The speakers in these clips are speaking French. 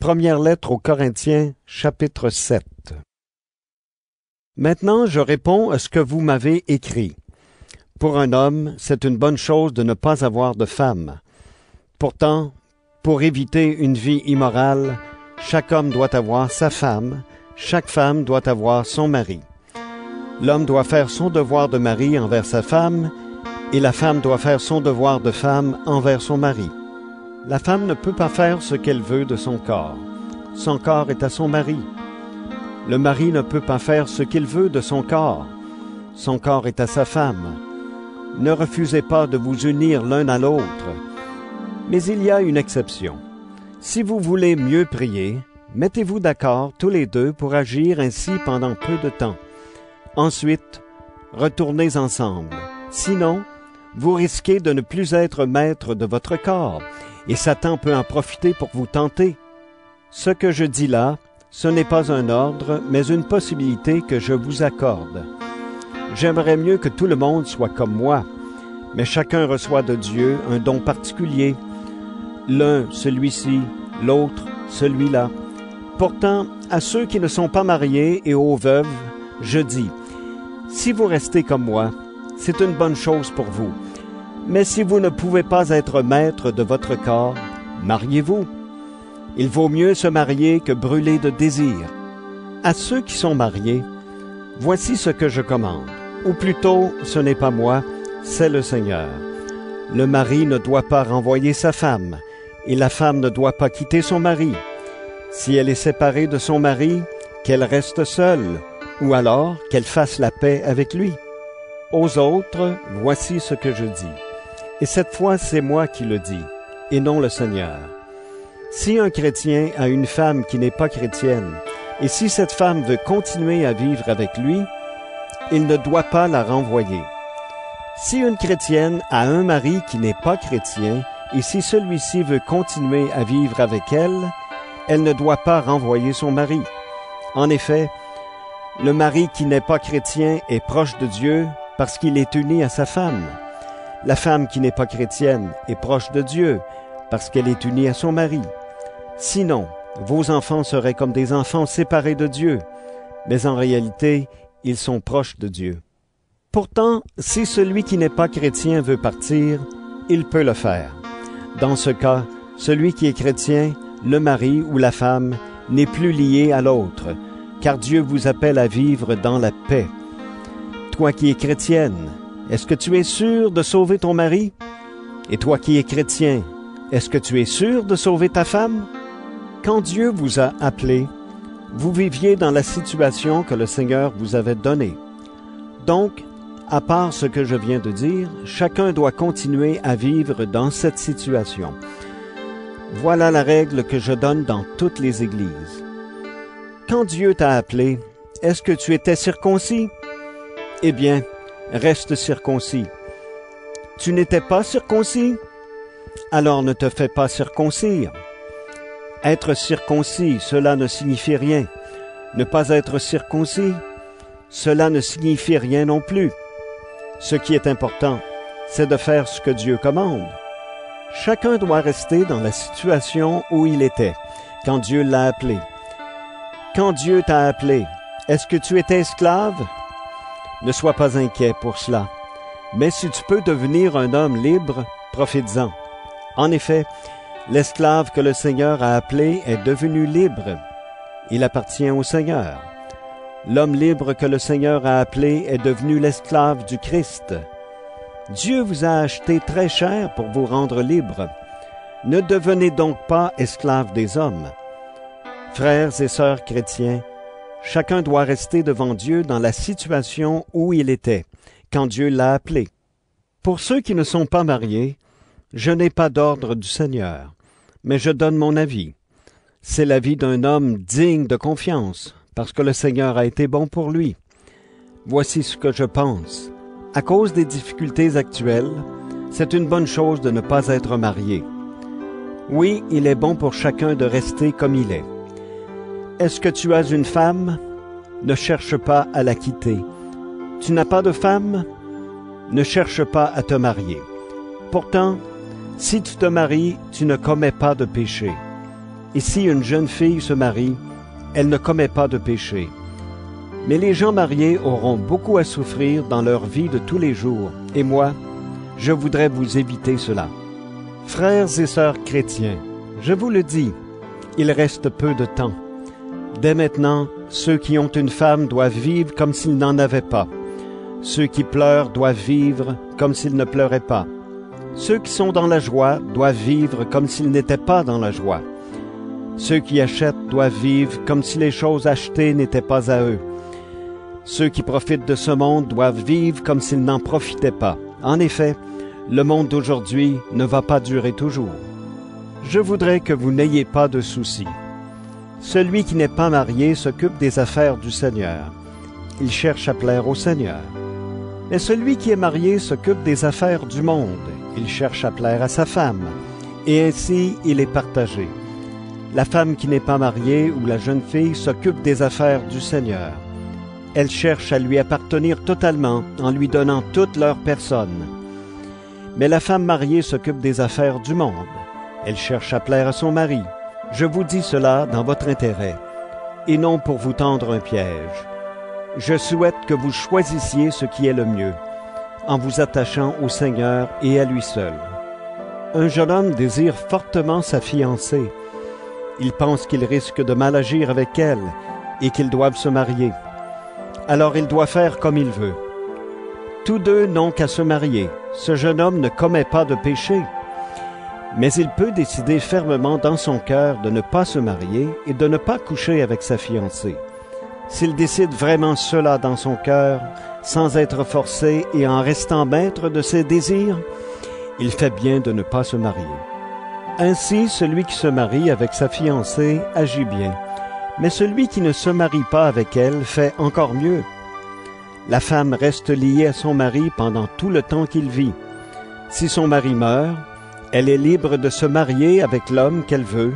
Première lettre aux Corinthiens, chapitre 7. Maintenant, je réponds à ce que vous m'avez écrit. Pour un homme, c'est une bonne chose de ne pas avoir de femme. Pourtant, pour éviter une vie immorale, chaque homme doit avoir sa femme, chaque femme doit avoir son mari. L'homme doit faire son devoir de mari envers sa femme, et la femme doit faire son devoir de femme envers son mari. La femme ne peut pas faire ce qu'elle veut de son corps. Son corps est à son mari. Le mari ne peut pas faire ce qu'il veut de son corps. Son corps est à sa femme. Ne refusez pas de vous unir l'un à l'autre. Mais il y a une exception. Si vous voulez mieux prier, mettez-vous d'accord tous les deux pour agir ainsi pendant peu de temps. Ensuite, retournez ensemble. Sinon, vous risquez de ne plus être maître de votre corps, et Satan peut en profiter pour vous tenter. Ce que je dis là, ce n'est pas un ordre, mais une possibilité que je vous accorde. J'aimerais mieux que tout le monde soit comme moi, mais chacun reçoit de Dieu un don particulier. L'un, celui-ci, l'autre, celui-là. Pourtant, à ceux qui ne sont pas mariés et aux veuves, je dis, si vous restez comme moi, c'est une bonne chose pour vous. Mais si vous ne pouvez pas être maître de votre corps, mariez-vous. Il vaut mieux se marier que brûler de désir. À ceux qui sont mariés, voici ce que je commande. Ou plutôt, ce n'est pas moi, c'est le Seigneur. Le mari ne doit pas renvoyer sa femme, et la femme ne doit pas quitter son mari. Si elle est séparée de son mari, qu'elle reste seule, ou alors qu'elle fasse la paix avec lui. Aux autres, voici ce que je dis. Et cette fois, c'est moi qui le dis, et non le Seigneur. Si un chrétien a une femme qui n'est pas chrétienne, et si cette femme veut continuer à vivre avec lui, il ne doit pas la renvoyer. Si une chrétienne a un mari qui n'est pas chrétien, et si celui-ci veut continuer à vivre avec elle ne doit pas renvoyer son mari. En effet, le mari qui n'est pas chrétien est proche de Dieu parce qu'il est uni à sa femme. La femme qui n'est pas chrétienne est proche de Dieu parce qu'elle est unie à son mari. Sinon, vos enfants seraient comme des enfants séparés de Dieu, mais en réalité, ils sont proches de Dieu. Pourtant, si celui qui n'est pas chrétien veut partir, il peut le faire. Dans ce cas, celui qui est chrétien, le mari ou la femme, n'est plus lié à l'autre, car Dieu vous appelle à vivre dans la paix. Toi qui es chrétienne, est-ce que tu es sûr de sauver ton mari? Et toi qui es chrétien, est-ce que tu es sûr de sauver ta femme? Quand Dieu vous a appelé, vous viviez dans la situation que le Seigneur vous avait donnée. Donc, à part ce que je viens de dire, chacun doit continuer à vivre dans cette situation. Voilà la règle que je donne dans toutes les églises. Quand Dieu t'a appelé, est-ce que tu étais circoncis? Eh bien, reste circoncis. Tu n'étais pas circoncis? Alors ne te fais pas circoncire. Être circoncis, cela ne signifie rien. Ne pas être circoncis, cela ne signifie rien non plus. Ce qui est important, c'est de faire ce que Dieu commande. Chacun doit rester dans la situation où il était, quand Dieu l'a appelé. Quand Dieu t'a appelé, est-ce que tu étais esclave? Ne sois pas inquiet pour cela. Mais si tu peux devenir un homme libre, profites-en. En effet, l'esclave que le Seigneur a appelé est devenu libre. Il appartient au Seigneur. L'homme libre que le Seigneur a appelé est devenu l'esclave du Christ. Dieu vous a acheté très cher pour vous rendre libre. Ne devenez donc pas esclaves des hommes. Frères et sœurs chrétiens, chacun doit rester devant Dieu dans la situation où il était, quand Dieu l'a appelé. Pour ceux qui ne sont pas mariés, je n'ai pas d'ordre du Seigneur, mais je donne mon avis. C'est l'avis d'un homme digne de confiance, parce que le Seigneur a été bon pour lui. Voici ce que je pense. À cause des difficultés actuelles, c'est une bonne chose de ne pas être marié. Oui, il est bon pour chacun de rester comme il est. Est-ce que tu as une femme? Ne cherche pas à la quitter. Tu n'as pas de femme? Ne cherche pas à te marier. Pourtant, si tu te maries, tu ne commets pas de péché. Et si une jeune fille se marie, elle ne commet pas de péché. Mais les gens mariés auront beaucoup à souffrir dans leur vie de tous les jours, et moi, je voudrais vous éviter cela. Frères et sœurs chrétiens, je vous le dis, il reste peu de temps. Dès maintenant, ceux qui ont une femme doivent vivre comme s'ils n'en avaient pas. Ceux qui pleurent doivent vivre comme s'ils ne pleuraient pas. Ceux qui sont dans la joie doivent vivre comme s'ils n'étaient pas dans la joie. Ceux qui achètent doivent vivre comme si les choses achetées n'étaient pas à eux. Ceux qui profitent de ce monde doivent vivre comme s'ils n'en profitaient pas. En effet, le monde d'aujourd'hui ne va pas durer toujours. Je voudrais que vous n'ayez pas de soucis. Celui qui n'est pas marié s'occupe des affaires du Seigneur. Il cherche à plaire au Seigneur. Mais celui qui est marié s'occupe des affaires du monde. Il cherche à plaire à sa femme. Et ainsi, il est partagé. La femme qui n'est pas mariée ou la jeune fille s'occupe des affaires du Seigneur. Elle cherche à lui appartenir totalement en lui donnant toute leur personne. Mais la femme mariée s'occupe des affaires du monde. Elle cherche à plaire à son mari. Je vous dis cela dans votre intérêt, et non pour vous tendre un piège. Je souhaite que vous choisissiez ce qui est le mieux, en vous attachant au Seigneur et à lui seul. Un jeune homme désire fortement sa fiancée. Il pense qu'il risque de mal agir avec elle et qu'ils doivent se marier. Alors il doit faire comme il veut. Tous deux n'ont qu'à se marier. Ce jeune homme ne commet pas de péché. Mais il peut décider fermement dans son cœur de ne pas se marier et de ne pas coucher avec sa fiancée. S'il décide vraiment cela dans son cœur, sans être forcé et en restant maître de ses désirs, il fait bien de ne pas se marier. Ainsi, celui qui se marie avec sa fiancée agit bien, mais celui qui ne se marie pas avec elle fait encore mieux. La femme reste liée à son mari pendant tout le temps qu'il vit. Si son mari meurt, elle est libre de se marier avec l'homme qu'elle veut,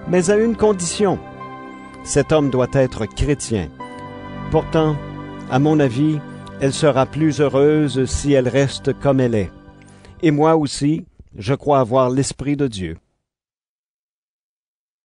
mais à une condition. Cet homme doit être chrétien. Pourtant, à mon avis, elle sera plus heureuse si elle reste comme elle est. Et moi aussi, je crois avoir l'Esprit de Dieu.